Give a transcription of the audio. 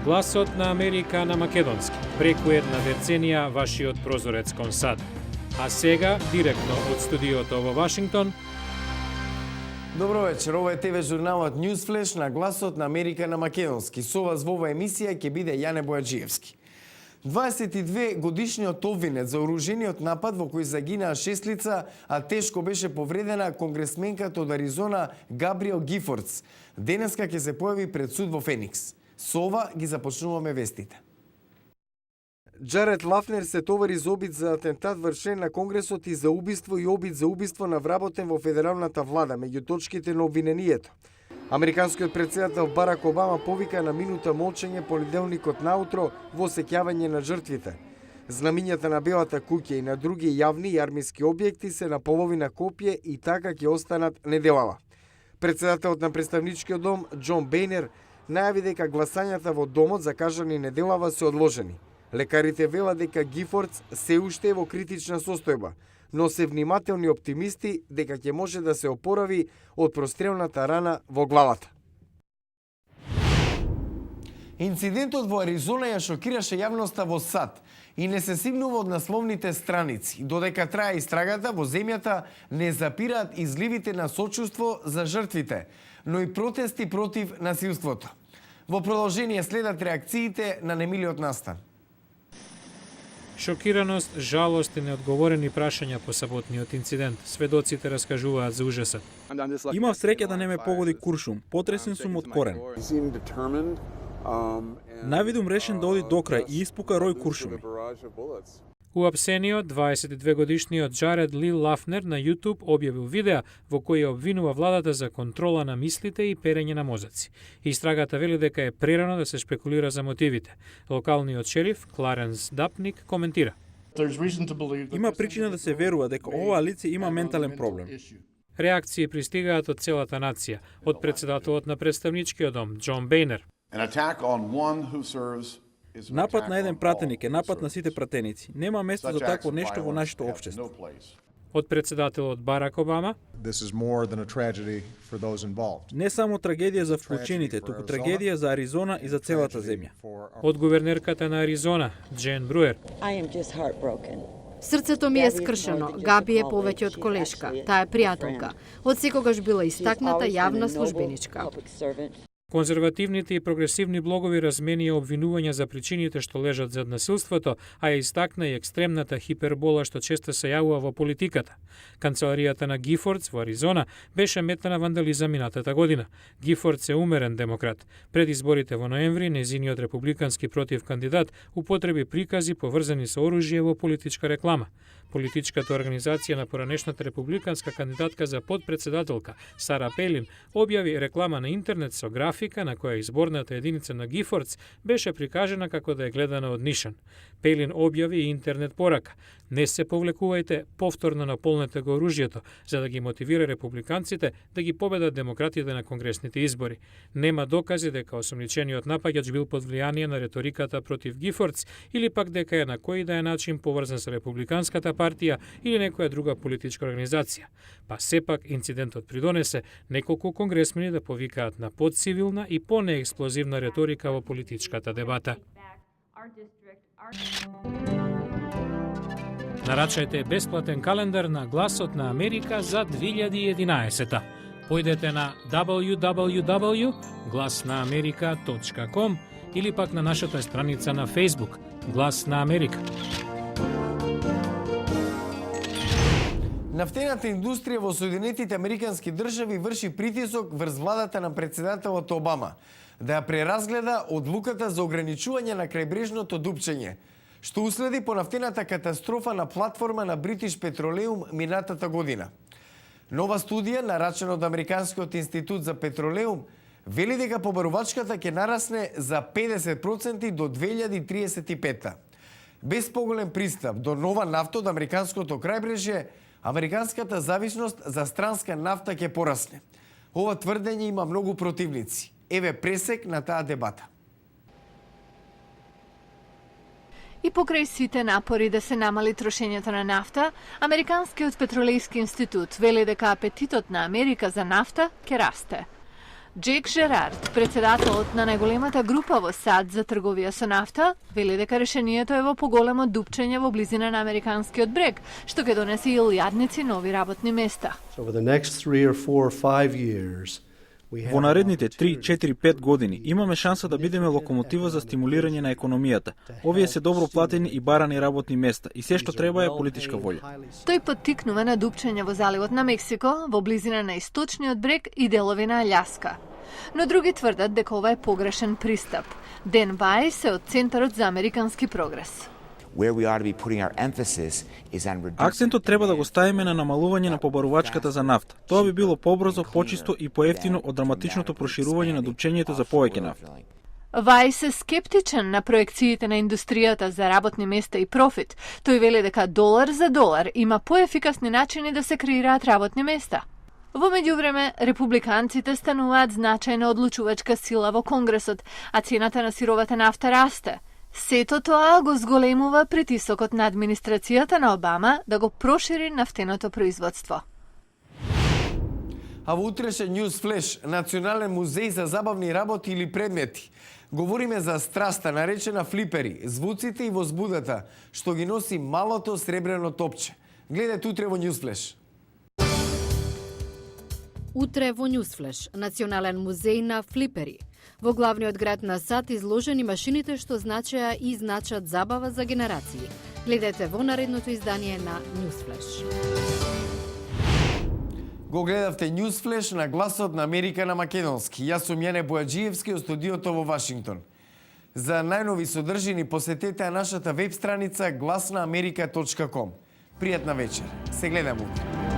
Гласот на Америка на македонски. Преку една деценија вашиот прозорец кон САД. А сега, директно од студиото во Вашингтон. Добро вечер, ова е ТВ журналот Newsflash на Гласот на Америка на македонски. Со вас во оваа емисија ќе биде Јане Бојаджиевски. 22 годишниот обвинет за оружениот напад во кој загинаа 6 лица, а тешко беше повредена конгресменката од Аризона Габриел Гифордс. Денеска ќе се појави пред суд во Феникс. Со ова ги започнуваме вестите. Джаред Лафнер се товари за обид за атентат вршен на Конгресот и за убиство и обид за убиство на вработен во федералната влада меѓу точките на обвинението. Американскиот председател Барак Обама повика на минута молчење понеделникот наутро во сеќавање на жртвите. Знамињата на Белата куќа и на други јавни и армиски објекти се на половина копие и така ќе останат неделава. Председателот на представничкиот дом Џон Бејнер најави дека гласањата во домот закажани неделава се одложени. Лекарите велат дека Гифордс се уште е во критична состојба, но се внимателни оптимисти дека ќе може да се опорави од прострелната рана во главата. Инцидентот во Аризона ја шокираше јавноста во САД и не се симнува од насловните страници. Додека трае истрагата, во земјата не запираат изливите на сочувство за жртвите, но и протести против насилството. Во продолжение следат реакциите на немилиот настан. Шокираност, жалост и неодговорени прашања по саботниот инцидент. Сведоците раскажуваат за ужасот. Имав среќа да не ме погоди куршум. Потресен сум од корен. Навидум решен да оди до крај и испука рој куршуми. Уапсениот 22-годишниот Джаред Ли Лафнер на YouTube објавил видео во кој обвинува владата за контрола на мислите и перење на мозоци. Истрагата вели дека е прерано да се спекулира за мотивите. Локалниот шериф Кларенс Дапник коментира. Има причина да се верува дека ова лице има ментален проблем. Реакции пристигаат од целата нација, од председателот на представничкиот дом Џон Бејнер. Напад на еден пратеник е напад на сите пратеници. Нема место за такво нешто во нашето општество. Од председателот Барак Обама, не само трагедија за вклучените, туку трагедија за Аризона и за целата земја. Од гувернерката на Аризона, Джен Бруер. Срцето ми е скршено. Габи е повеќе од колешка. Таа е пријателка. Од секогаш била истакната јавна службеничка. Конзервативните и прогресивни блогови разменија обвинувања за причините што лежат зад насилството, а ја истакна и екстремната хипербола што често се јавува во политиката. Канцеларијата на Гифордс во Аризона беше мета на вандализам минатата година. Гифордс е умерен демократ. Пред изборите во ноември, незиниот републикански против кандидат употреби прикази поврзани со оружје во политичка реклама. Политичката организација на поранешната републиканска кандидатка за подпредседателка Сара Пелин објави реклама на интернет со графика на која изборната единица на Гифордс беше прикажена како да е гледана од нишан. Пелин објави и интернет порака: не се повлекувајте, повторно наполнете го оружјето, за да ги мотивира републиканците да ги победат демократите на конгресните избори. Нема докази дека осомничениот напаѓач бил под влијание на реториката против Гифордс или пак дека е на кој да е начин поврзан со републиканската партија или некоја друга политичка организација. Па сепак инцидентот придонесе неколку конгресмени да повикаат на подцивилна и понеексплозивна реторика во политичката дебата. Нарачајте бесплатен календар на Гласот на Америка за 2011. Појдете на www.glasnaamerika.com или пак на нашата страница на Facebook Глас на Америка. Нафтената индустрија во Соединетите Американски држави врши притисок врз владата на председателот Обама да ја преразгледа одлуката за ограничување на крајбрежното дупчење, што уследи по нафтената катастрофа на платформа на Бритиш Петролеум минатата година. Нова студија, нарачена од Американскиот институт за петролеум, вели дека побарувачката ќе нарасне за 50% до 2035. Без поголем пристап до нова нафта од американското крајбрежје, американската зависност за странска нафта ќе порасне. Ова тврдење има многу противници. Еве пресек на таа дебата. И покрај сите напори да се намали трошењето на нафта, Американскиот петролејски институт вели дека апетитот на Америка за нафта ќе расте. Джек Жерард, председателот на најголемата група во САД за трговија со нафта, вели дека решението е во поголемо дупчење во близина на американскиот брег, што ќе донесе илјадници нови работни места. Во наредните 3, 4, 5 години имаме шанса да бидеме локомотива за стимулирање на економијата. Овие се добро платени и барани работни места и се што треба е политичка волја. Тој поттикнува на дупчење во заливот на Мексико, во близина на источниот брег и делови на Аљаска. Но други тврдат дека ова е погрешен пристап. Ден Вајс е од Центарот за американски прогрес. Акцентот треба да го ставиме на намалување на побарувачката за нафта. Тоа би било побрзо, почисто и поевтино од драматичното проширување на дупчењето за повеќе нафта. Вајс е скептичен на проекциите на индустријата за работни места и профит. Тој вели дека долар за долар има поефикасни начини да се креираат работни места. Во меѓувреме, републиканците стануваат значајна одлучувачка сила во Конгресот, а цената на сировата нафта расте. Сето тоа го зголемува притисокот на администрацијата на Обама да го прошири нафтеното производство. А во утрешен News Flash, Национален музеј за забавни работи или предмети. Говориме за страста, наречена флипери, звуците и возбудата, што ги носи малото сребрено топче. Гледате утре во News Flash. Утре во Ньюсфлеш, Национален музеј на флипери. Во главниот град на САД изложени машините што значеа и значат забава за генерации. Гледате во наредното издание на Ньюсфлеш. Го гледавте News Flash на Гласот на Америка на македонски. Јас сум Јане Бојаджиевски од студиото во Вашингтон. За најнови содржини посетете нашата веб страница glasnaamerika.com. Пријатна вечер. Се гледаме утре.